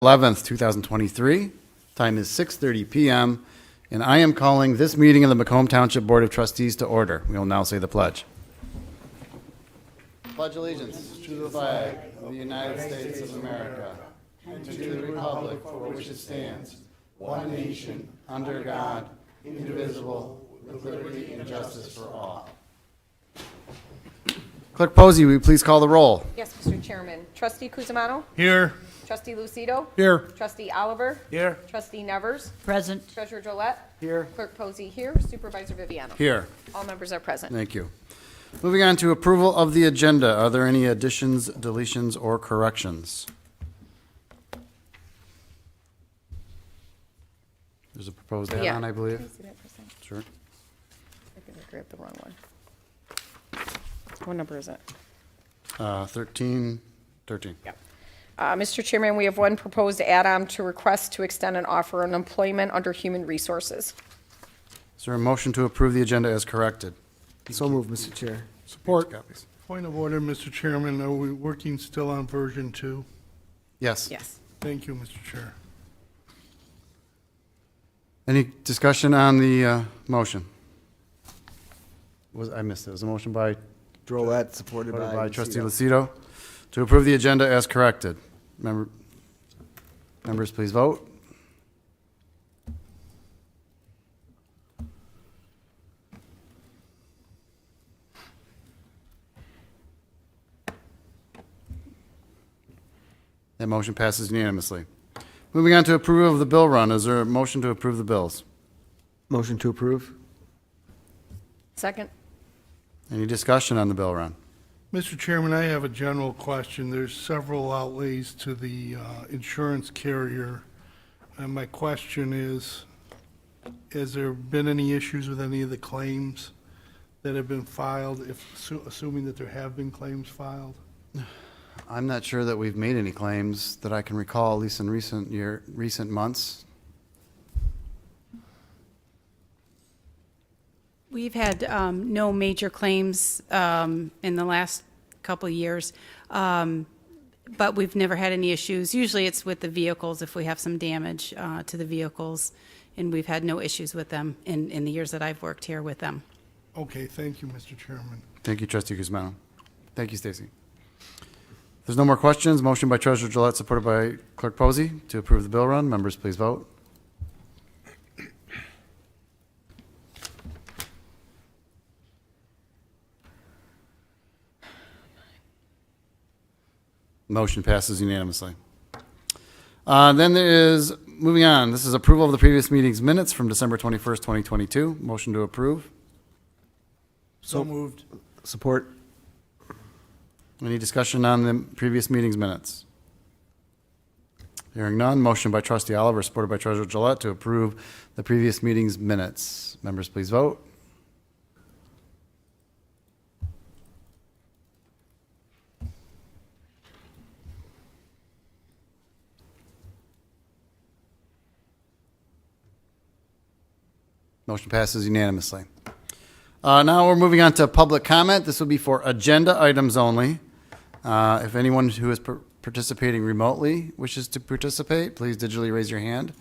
11th, 2023. Time is 6:30 p.m., and I am calling this meeting of the Macomb Township Board of Trustees to order. We will now say the pledge. Pledge allegiance to the flag of the United States of America and to the republic for which it stands, one nation, under God, indivisible, with liberty and justice for all. Clerk Posey, will you please call the roll? Yes, Mr. Chairman. Trustee Cusimano? Here. Trustee Lucido? Here. Trustee Oliver? Here. Trustee Nevers? Present. Treasurer Gillette? Here. Clerk Posey here. Supervisor Viviano? Here. All members are present. Thank you. Moving on to approval of the agenda. Are there any additions, deletions, or corrections? There's a proposed Yeah. add-on, I believe. Can you see that for a second? Sure. I think I grabbed the wrong one. What number is it? 13. Yep. Mr. Chairman, we have one proposed add-on to request to extend an offer on employment under Human Resources. Is there a motion to approve the agenda as corrected? So moved, Mr. Chair. Support. Copies. Point of order, Mr. Chairman. Are we working still on version 2? Yes. Yes. Thank you, Mr. Chair. Any discussion on the motion? I missed it. Was a motion by Drollet, supported by Trustee Lucido. Lucido to approve the agenda as corrected. Members, please vote. That motion passes unanimously. Moving on to approval of the bill run. Is there a motion to approve the bills? Motion to approve. Second? Any discussion on the bill run? Mr. Chairman, I have a general question. There's several outlays to the insurance carrier, and my question is, has there been any issues with any of the claims that have been filed, assuming that there have been claims filed? I'm not sure that we've made any claims that I can recall, at least in recent months. We've had no major claims in the last couple of years, but we've never had any issues. Usually it's with the vehicles if we have some damage to the vehicles, and we've had no issues with them in the years that I've worked here with them. Okay, thank you, Mr. Chairman. Thank you, Trustee Guzmano. Thank you, Stacy. If there's no more questions, motion by Treasurer Gillette, supported by Clerk Posey to approve the bill run. Members, please vote. Motion passes unanimously. Then there is, moving on, this is approval of the previous meeting's minutes from December 21st, 2022. Motion to approve. So moved. Support. Any discussion on the previous meeting's minutes? Hearing none, motion by Trustee Oliver, supported by Treasurer Gillette to approve the previous meeting's minutes. Members, please vote. Motion passes unanimously. Now we're moving on to public comment. This will be for agenda items only. If anyone who is participating remotely wishes to participate, please digitally raise your hand.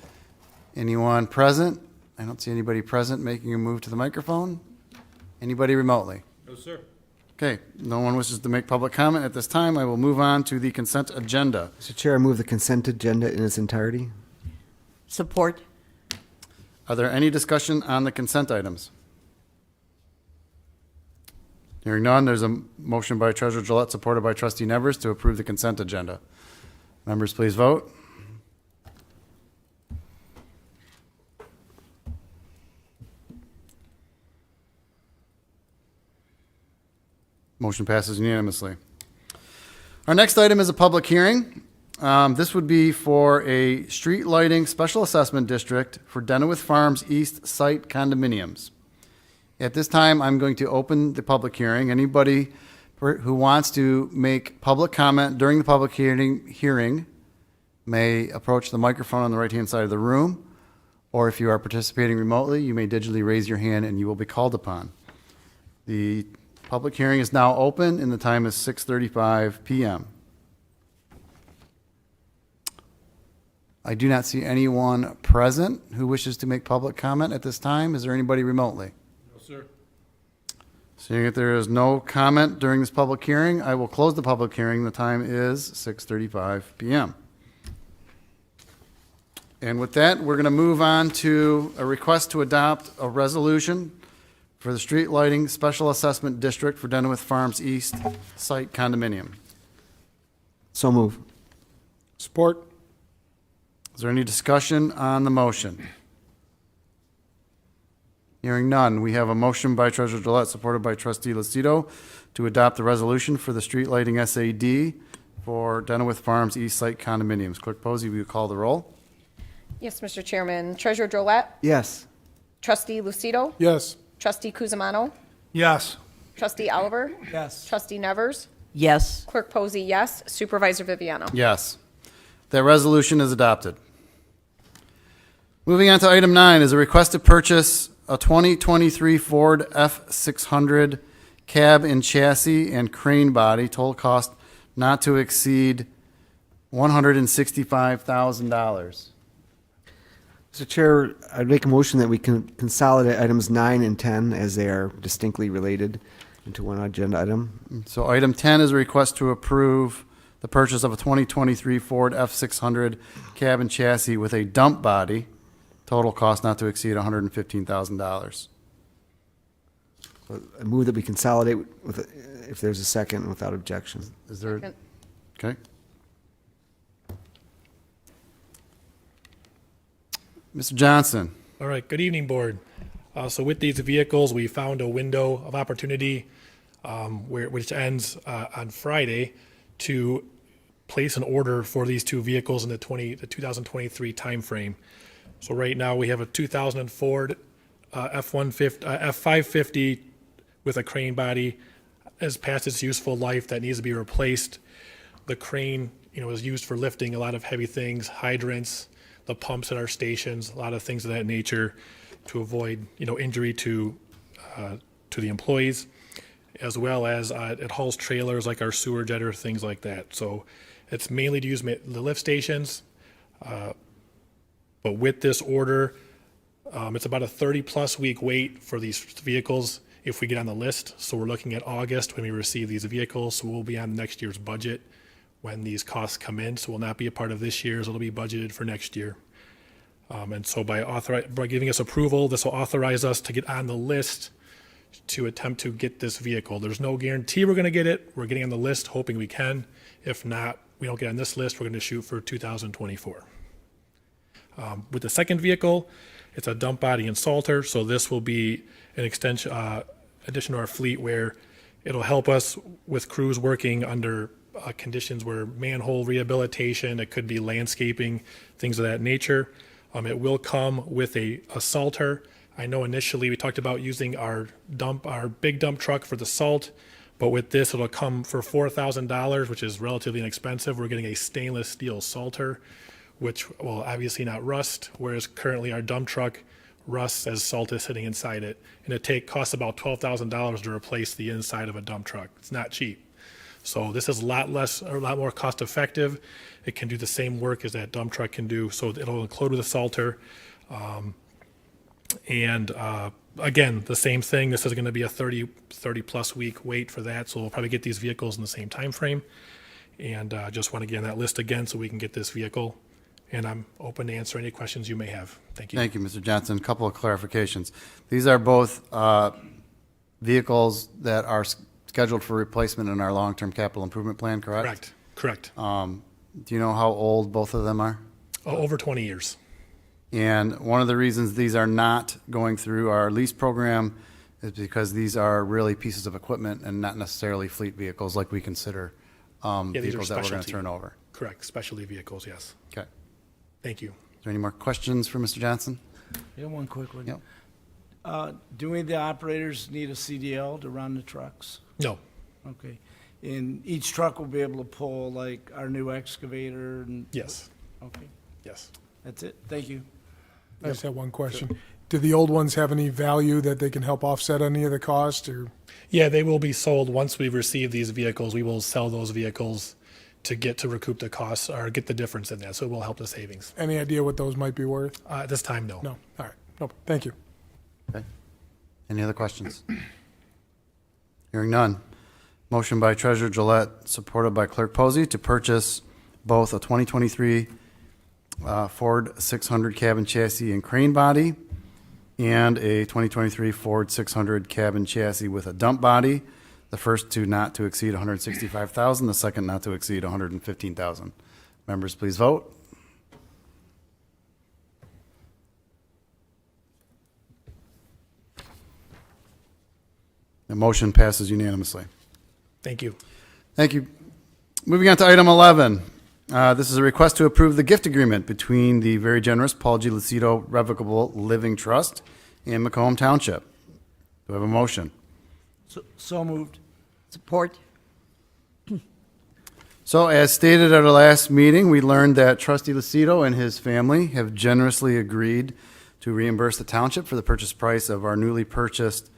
Anyone present? I don't see anybody present making a move to the microphone. Anybody remotely? No, sir. Okay, no one wishes to make public comment at this time. I will move on to the consent agenda. Mr. Chair, I move the consent agenda in its entirety. Support. Are there any discussion on the consent items? Hearing none, there's a motion by Treasurer Gillette, supported by Trustee Nevers, to approve the consent agenda. Members, please vote. Motion passes unanimously. Our next item is a public hearing. This would be for a street lighting special assessment district for Denowith Farms East site condominiums. At this time, I'm going to open the public hearing. Anybody who wants to make public comment during the public hearing may approach the microphone on the right-hand side of the room, or if you are participating remotely, you may digitally raise your hand and you will be called upon. The public hearing is now open and the time is 6:35 p.m. I do not see anyone present who wishes to make public comment at this time. Is there anybody remotely? No, sir. Seeing that there is no comment during this public hearing, I will close the public hearing. The time is 6:35 PM. And with that, we're going to move on to a request to adopt a resolution for the street lighting special assessment district for Denowith Farms East site condominium. So move. Support. Is there any discussion on the motion? Hearing none, we have a motion by Treasurer Gillette, supported by Trustee Lucido, to adopt the resolution for the street lighting SAD for Denowith Farms East site condominiums. Clerk Posey, will you call the roll? Yes, Mr. Chairman. Treasurer Drollet, Yes. Trustee Lucido, Yes. Trustee Kuzimano, Yes. Trustee Oliver, Yes. Trustee Nevers, yes, Clerk Posey, yes. Supervisor Viviano. Yes. That resolution is adopted. Moving on to item 9 is a request to purchase a 2023 Ford F600 cab and chassis and crane body, total cost not to exceed $165,000. Mr. Chair, I'd make a motion that we can consolidate items 9 and 10 as they are distinctly related into one agenda item. So item 10 is a request to approve the purchase of a 2023 Ford F600 cab and chassis with a dump body, total cost not to exceed $115,000. I move that we consolidate with, if there's a second, without objection. Is there? Second. Okay. Mr. Johnson. All right, good evening, Board. So with these vehicles, we found a window of opportunity which ends on Friday to place an order for these two vehicles in the 2023 timeframe. So right now, we have a 2000 Ford F550 with a crane body has passed its useful life that needs to be replaced. The crane, is used for lifting a lot of heavy things, hydrants, the pumps at our stations, a lot of things of that nature to avoid, injury to the employees, as well as it hauls trailers like our sewer jetter, things like that. So it's mainly to use the lift stations. But with this order, it's about a 30-plus week wait for these vehicles if we get on the list. So we're looking at August when we receive these vehicles. So we'll be on next year's budget when these costs come in. So we'll not be a part of this year's. It'll be budgeted for next year. And so by giving us approval, this will authorize us to get on the list to attempt to get this vehicle. There's no guarantee we're going to get it. We're getting on the list, hoping we can. If not, we don't get on this list, we're going to shoot for 2024. With the second vehicle, it's a dump body and salter, so this will be an extension, addition to our fleet where it'll help us with crews working under conditions where manhole rehabilitation, it could be landscaping, things of that nature. It will come with a salter. I know initially we talked about using our big dump truck for the salt, but with this it'll come for $4,000, which is relatively inexpensive. We're getting a stainless steel salter, which will obviously not rust, whereas currently our dump truck rusts as salt is sitting inside it. And it costs about $12,000 to replace the inside of a dump truck. It's not cheap. So this is a lot more cost effective. It can do the same work as that dump truck can do. So it'll include with a salter. Again, the same thing. This is going to be a 30 plus week wait for that. So we'll probably get these vehicles in the same time frame. And just want to get on that list again so we can get this vehicle. And I'm open to answer any questions you may have. Thank you. Thank you, Mr. Johnson. A couple of clarifications. These are both vehicles that are scheduled for replacement in our long-term capital improvement plan, correct? Correct. Do you know how old both of them are? Over 20 years. And one of the reasons these are not going through our lease program is because these are really pieces of equipment and not necessarily fleet vehicles like we consider These are vehicles that we're going to specialty. turn over. Correct. Specialty vehicles, yes. Okay. Thank you. Is there any more questions for Mr. Johnson? yeah, one quick one. Yep. Do any of the operators need a CDL to run the trucks? No. Okay. And each truck will be able to pull like our new excavator and? Yes. Okay, Yes. that's it. Thank you. I just have one question. Do the old ones have any value that they can help offset any of the cost, or? Yeah, they will be sold once we receive these vehicles. We will sell those vehicles to get to recoup the costs or get the difference in that. So it will help the savings. Any idea what those might be worth? At this time, no. No, all right, no, thank you. Okay. Any other questions? Hearing none. Motion by Treasurer Gillette, supported by Clerk Posey, to purchase both a 2023 Ford 600 cabin chassis and crane body and a 2023 Ford 600 cabin chassis with a dump body. The first two not to exceed $165,000, the second not to exceed $115,000. Members, please vote. The motion passes unanimously. Thank you. Thank you. Moving on to item 11. This is a request to approve the gift agreement between the very generous Paul G. Lucido Revocable Living Trust and Macomb Township. Do I have a motion? So moved. Support. So as stated at our last meeting, we learned that Trustee Lucido and his family have generously agreed to reimburse the township for the purchase price of our newly purchased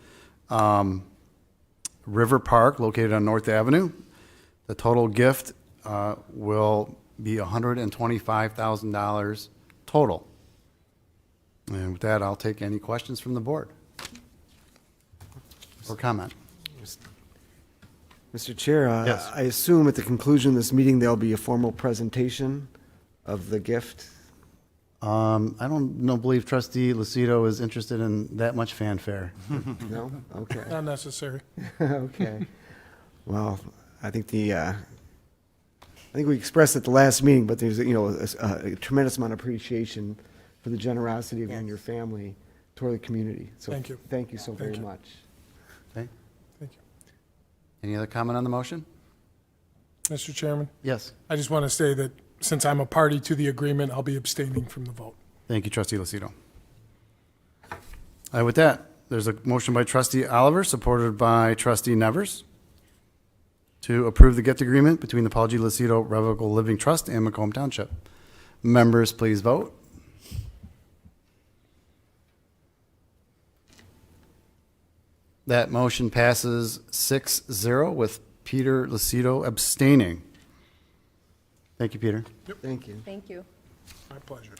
River Park located on North Avenue. The total gift will be $125,000 total. And with that, I'll take any questions from the board or comment. Mr. Chair, Yes. I assume at the conclusion of this meeting, there'll be a formal presentation of the gift. I don't believe Trustee Lucido is interested in that much fanfare. No? Okay. Not necessary. Okay. Well, I think I think we expressed at the last meeting, but there's, a tremendous amount of appreciation for the generosity of you and your family toward the community. So Thank you. Thank you so very much. Okay. Thank you. Any other comment on the motion? Mr. Chairman, Yes. I just want to say that since I'm a party to the agreement, I'll be abstaining from the vote. Thank you, Trustee Lucido. With that, there's a motion by Trustee Oliver, supported by Trustee Nevers, to approve the gift agreement between the Paul G. Lucido Revocable Living Trust and Macomb Township. Members, please vote. That motion passes 6-0 with Peter Lucido abstaining. Thank you, Peter. Thank you. Thank you. My pleasure.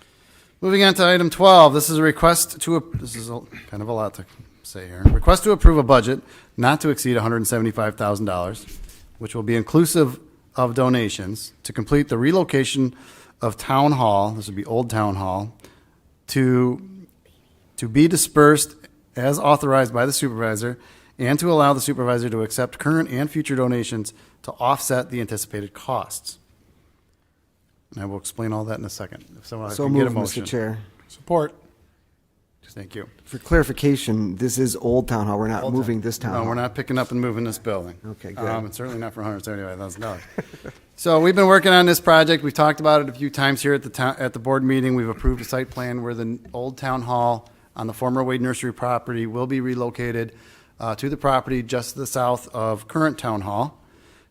Moving on to item 12, this is a request to, this is kind of a lot to say here. Request to approve a budget not to exceed $175,000, which will be inclusive of donations, to complete the relocation of Town Hall, this would be Old Town Hall, to be dispersed as authorized by the supervisor, and to allow the supervisor to accept current and future donations to offset the anticipated costs. And I will explain all that in a second. If someone So can get a moved, motion. Mr. Chair. Support. Thank you. For clarification, this is Old Town Hall. We're not moving this town No, hall. we're not picking up and moving this building. Okay, good. And certainly not for $175,000. So we've been working on this project. We've talked about it a few times here at the board meeting. We've approved a site plan where the old town hall on the former Wade Nursery property will be relocated to the property just to the south of current town hall.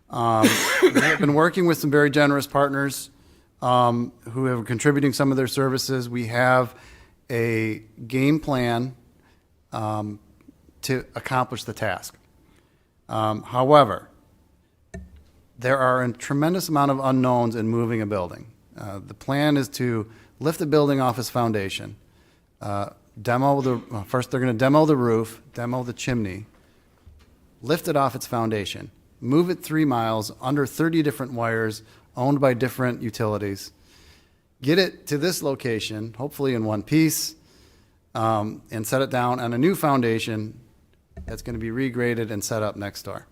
We have been working with some very generous partners who have contributing some of their services. We have a game plan to accomplish the task. However, there are a tremendous amount of unknowns in moving a building. The plan is to lift the building off its foundation, first they're going to demo the roof, demo the chimney, lift it off its foundation, move it 3 miles under 30 different wires owned by different utilities, get it to this location, hopefully in one piece, and set it down on a new foundation that's going to be regraded and set up next door.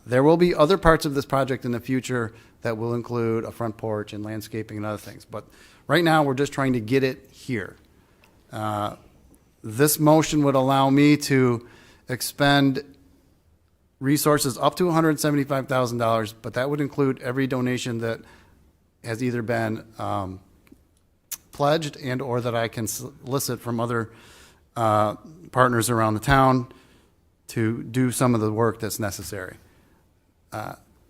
There will be other parts of this project in the future that will include a front porch and landscaping and other things. But right now, we're just trying to get it here. This motion would allow me to expend resources up to $175,000, but that would include every donation that has either been pledged and or that I can solicit from other partners around the town to do some of the work that's necessary.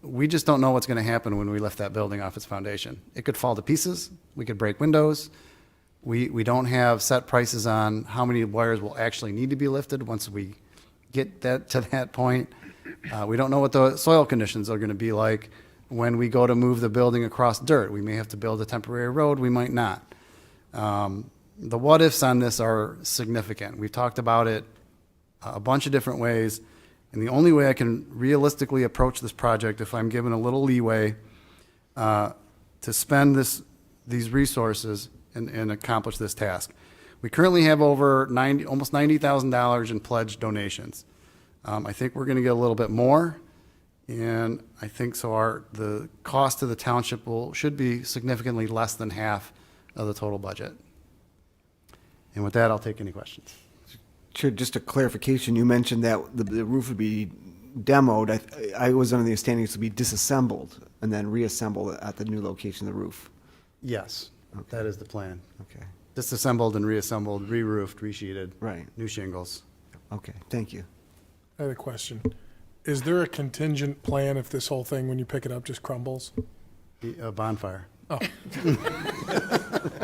We just don't know what's going to happen when we lift that building off its foundation. It could fall to pieces. We could break windows. We don't have set prices on how many wires will actually need to be lifted once we get to that point. We don't know what the soil conditions are going to be like when we go to move the building across dirt. We may have to build a temporary road, we might not. The what-ifs on this are significant. We've talked about it a bunch of different ways, and the only way I can realistically approach this project, if I'm given a little leeway to spend these resources and accomplish this task. We currently have over almost $90,000 in pledged donations. I think we're going to get a little bit more, and I think so. The cost to the township should be significantly less than half of the total budget. And with that, I'll take any questions. Chair, just a clarification, you mentioned that the roof would be demoed. I was under the understanding it would be disassembled and then reassembled at the new location of the roof. Yes, that is the plan. Okay, Disassembled and reassembled, re-roofed, resheeted. Right. New shingles. okay, thank you. I had a question. Is there a contingent plan if this whole thing, when you pick it up, just crumbles? A bonfire. I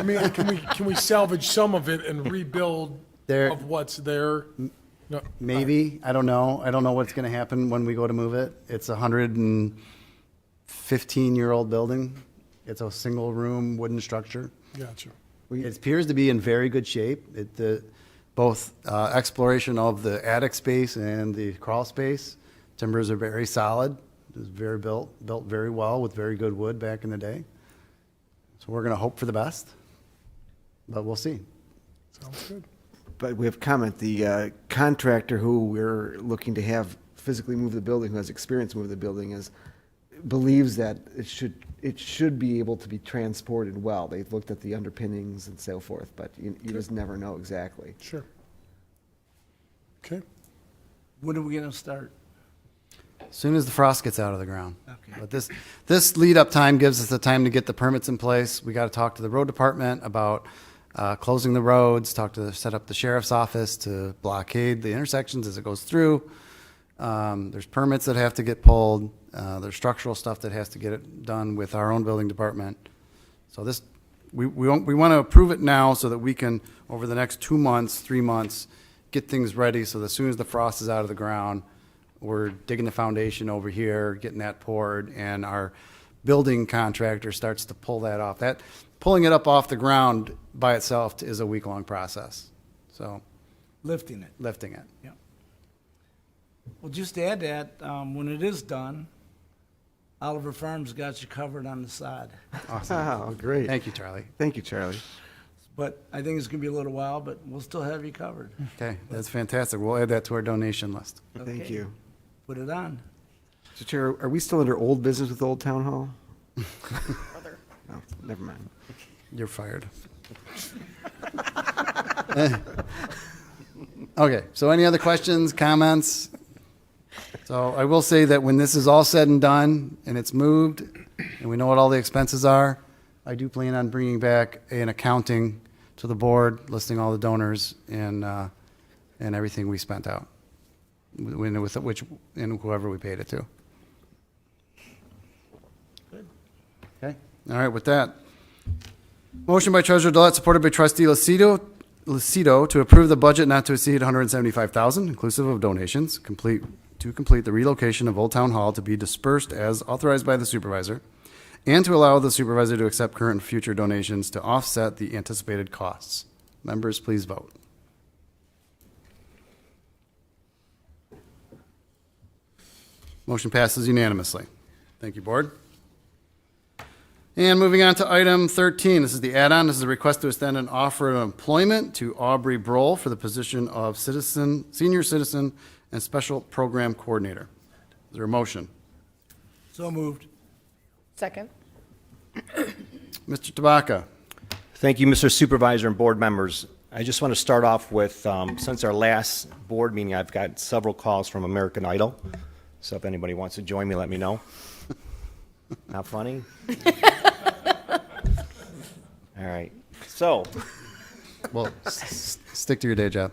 mean, can we salvage some of it and rebuild There- of what's there? No, Maybe, I don't know. I don't know what's going to happen when we go to move it. It's a 115-year-old building. It's a single-room wooden structure. Gotcha. It appears to be in very good shape. Both exploration of the attic space and the crawl space, timbers are very solid. It was built very well with very good wood back in the day. So we're going to hope for the best, but we'll see. Sounds good. But we have comment, the contractor who we're looking to have physically move the building, who has experience moving the building, believes that it should be able to be transported well. They've looked at the underpinnings and so forth, but you just never know exactly. Sure. Okay. When are we gonna start? As soon as the frost gets out of the ground. Okay. But this lead-up time gives us the time to get the permits in place. We got to talk to the road department about closing the roads, set up the sheriff's office to blockade the intersections as it goes through. There's permits that have to get pulled. There's structural stuff that has to get it done with our own building department. So we want to approve it now so that we can, over the next 2 months, 3 months, get things ready so that as soon as the frost is out of the ground, we're digging the foundation over here, getting that poured, and our building contractor starts to pull that off. Pulling it up off the ground by itself is a week-long process. So Lifting it. lifting it. Yeah. Well, just to add that, when it is done, Oliver Farms got you covered on the side. Oh, great. Thank you, Charlie. Thank you, Charlie. But I think it's gonna be a little while, but we'll still have you covered. Okay, that's fantastic. We'll add that to our donation list. Thank Okay. you. Put it on. So Chair, are we still under old business with Old Town Hall? No, never mind. You're fired. Okay, so any other questions, comments? So I will say that when this is all said and done and it's moved and we know what all the expenses are, I do plan on bringing back an accounting to the board, listing all the donors and everything we spent out, with which and whoever we paid it to. Good. Okay, all right, with that. Motion by Treasurer Dillette, supported by Trustee Lucido to approve the budget not to exceed $175,000, inclusive of donations, to complete the relocation of Old Town Hall to be dispersed as authorized by the supervisor, and to allow the supervisor to accept current and future donations to offset the anticipated costs. Members, please vote. Motion passes unanimously. Thank you, Board. And moving on to item 13, this is the add-on. This is a request to extend an offer of employment to Aubrey Broll for the position of senior citizen and special program coordinator. Is there a motion? So moved. Second. Mr. Tabaka. Thank you, Mr. Supervisor and board members. I just want to start off with, since our last board meeting, I've got several calls from American Idol. So if anybody wants to join me, let me know. Not funny? All right. So Well, stick to your day job.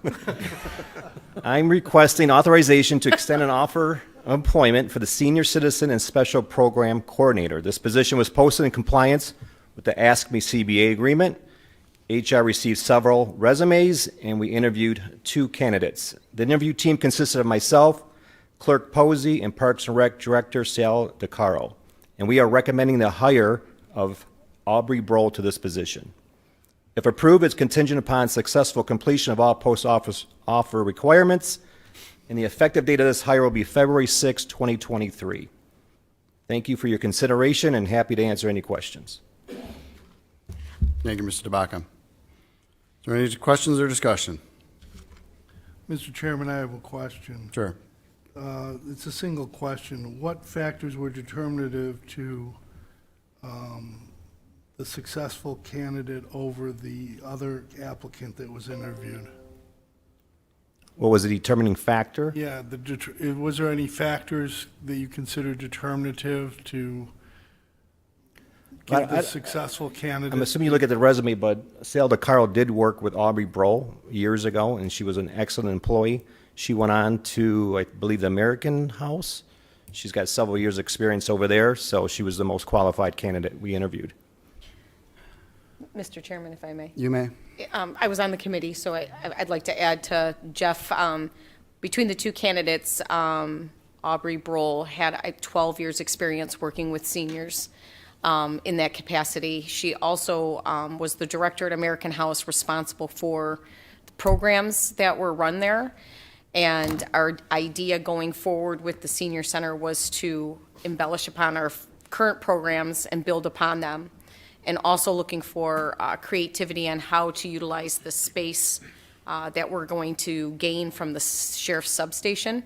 I'm requesting authorization to extend an offer of employment for the Senior Citizen and Special Program Coordinator. This position was posted in compliance with the Ask Me CBA agreement. HR received several resumes, and we interviewed 2 candidates. The interview team consisted of myself, Clerk Posey, and Parks and Rec Director Sal DeCaro. and we are recommending the hire of Aubrey Broll to this position. If approved, it's contingent upon successful completion of all post-office offer requirements, and the effective date of this hire will be February 6, 2023. Thank you for your consideration and happy to answer any questions. Thank you, Mr. Tabaka. Is there any questions or discussion? Mr. Chairman, I have a question. Sure. It's a single question. What factors were determinative to the successful candidate over the other applicant that was interviewed? What was the determining factor? Yeah, was there any factors that you consider determinative to give the successful candidate? I'm assuming you look at the resume, but Sal DeCarlo did work with Aubrey Broll years ago, and she was an excellent employee. She went on to, I believe, the American House. She's got several years' experience over there, so she was the most qualified candidate we interviewed. Mr. Chairman, if I may. You may. I was on the committee, so I'd like to add to Jeff, between the two candidates, Aubrey Broll had 12 years' experience working with seniors in that capacity. She also was the director at American House responsible for the programs that were run there. And our idea going forward with the senior center was to embellish upon our current programs and build upon them. And also looking for creativity on how to utilize the space that we're going to gain from the sheriff's substation.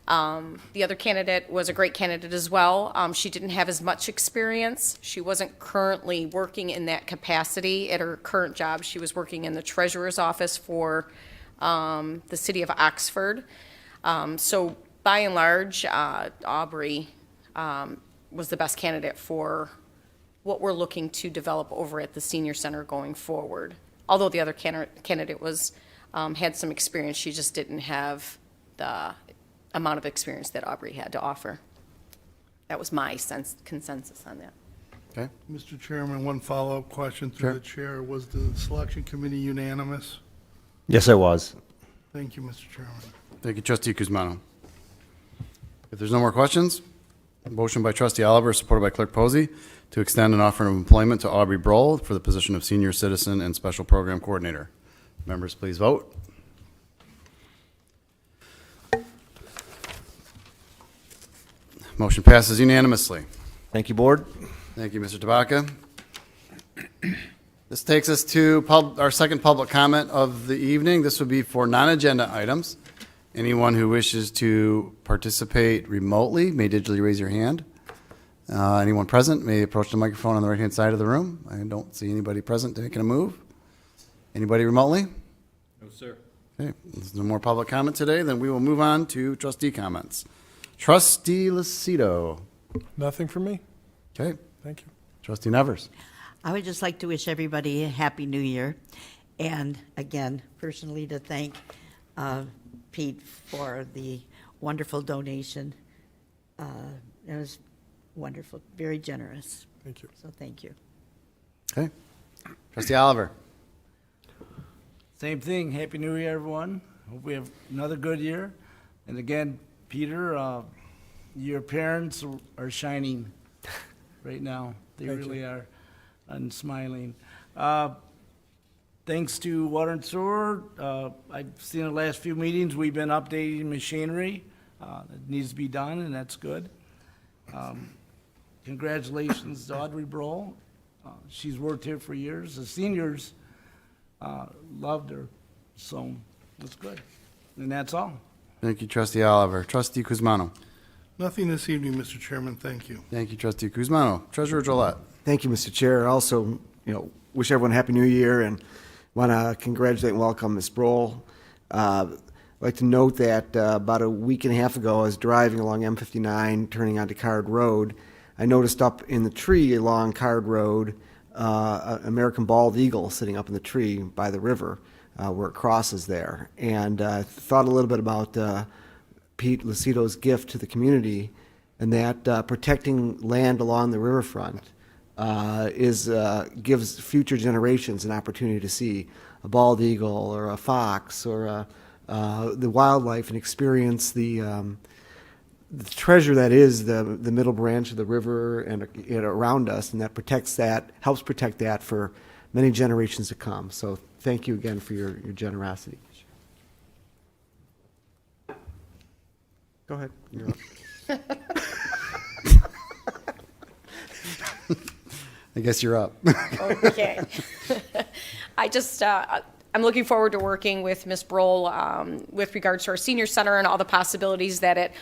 The other candidate was a great candidate as well. She didn't have as much experience. She wasn't currently working in that capacity at her current job. She was working in the treasurer's office for the city of Oxford. So by and large, Aubrey was the best candidate for what we're looking to develop over at the senior center going forward. Although the other candidate was had some experience, she just didn't have the amount of experience that Aubrey had to offer. That was my consensus on that. Okay. Mr. Chairman, one follow-up question through the chair. Was the selection committee unanimous? Yes, I was. Thank you, Mr. Chairman. Thank you, Trustee Kuzmano. If there's no more questions, a motion by Trustee Oliver, supported by Clerk Posey, to extend an offer of employment to Aubrey Broll for the position of Senior Citizen and Special Program Coordinator. Members, please vote. Motion passes unanimously. Thank you, Board. Thank you, Mr. Tabaka. This takes us to our second public comment of the evening. This would be for non-agenda items. Anyone who wishes to participate remotely may digitally raise your hand. Anyone present may approach the microphone on the right-hand side of the room. I don't see anybody present making a move. Anybody remotely? No, sir. Okay, there's no more public comment today. Then we will move on to trustee comments. Trustee Lucido. Nothing from me. Okay. Thank you. Trustee Nevers. I would just like to wish everybody a Happy New Year. And again, personally to thank Pete for the wonderful donation. It was wonderful, very generous. Thank you. So thank you. Okay. Trustee Oliver. Same thing. Happy New Year, everyone. Hope we have another good year. And again, Peter, your parents are shining right now. They Thank really you. are, and smiling. Thanks to Water and Sewer, I've seen the last few meetings, we've been updating machinery. That needs to be done, and that's good. Congratulations to Audrey Broll. She's worked here for years. The seniors loved her, so that's good. And that's all. Thank you, Trustee Oliver. Trustee Kuzmano. Nothing this evening, Mr. Chairman. Thank you. Thank you, Trustee Kuzmano. Treasurer Gillette. Thank you, Mr. Chair. Also, wish everyone a Happy New Year and want to congratulate and welcome Ms. Broll. I'd like to note that about a week and a half ago, I was driving along M59, turning onto Card Road. I noticed up in the tree along Card Road, an American bald eagle sitting up in the tree by the river where it crosses there. And I thought a little bit about Pete Lucido's gift to the community, and that protecting land along the riverfront gives future generations an opportunity to see a bald eagle or a fox or the wildlife and experience the the treasure that is the middle branch of the river and around us, and that helps protect that for many generations to come. So thank you again for your generosity. Go ahead. You're up. I guess you're up. Okay. I'm looking forward to working with Ms. Broll with regards to our senior center and all the possibilities that it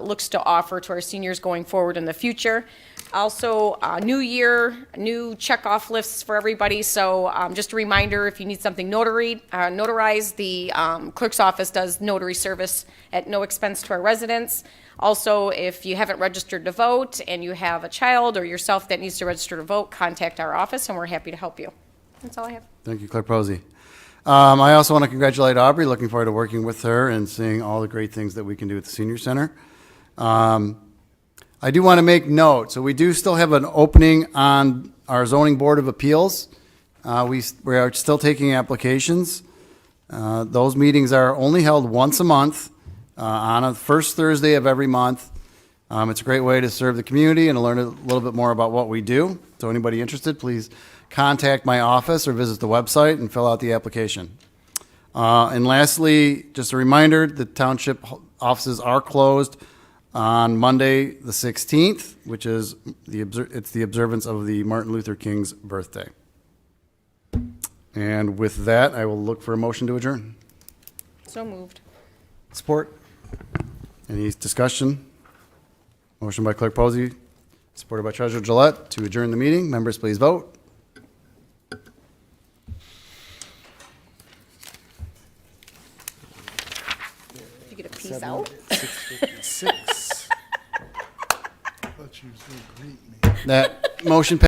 looks to offer to our seniors going forward in the future. Also, new year, new checkoff lists for everybody. So just a reminder, if you need something notarized, the clerk's office does notary service at no expense to our residents. Also, if you haven't registered to vote and you have a child or yourself that needs to register to vote, contact our office and we're happy to help you. That's all I have. Thank you, Clerk Posey. I also want to congratulate Aubrey. Looking forward to working with her and seeing all the great things that we can do at the Senior Center. I do want to make note, so we do still have an opening on our Zoning Board of Appeals. We are still taking applications. Those meetings are only held once a month on a first Thursday of every month. It's a great way to serve the community and to learn a little bit more about what we do. So anybody interested, please contact my office or visit the website and fill out the application. And lastly, just a reminder, the township offices are closed on Monday, the 16th, which is it's the observance of the Martin Luther King's birthday. And with that, I will look for a motion to adjourn. So moved. Support. Any discussion? Motion by Clerk Posey, supported by Treasurer Gillette to adjourn the meeting. Members, please vote. Did you get a piece out? 6:56. Thought you was going to greet me. That motion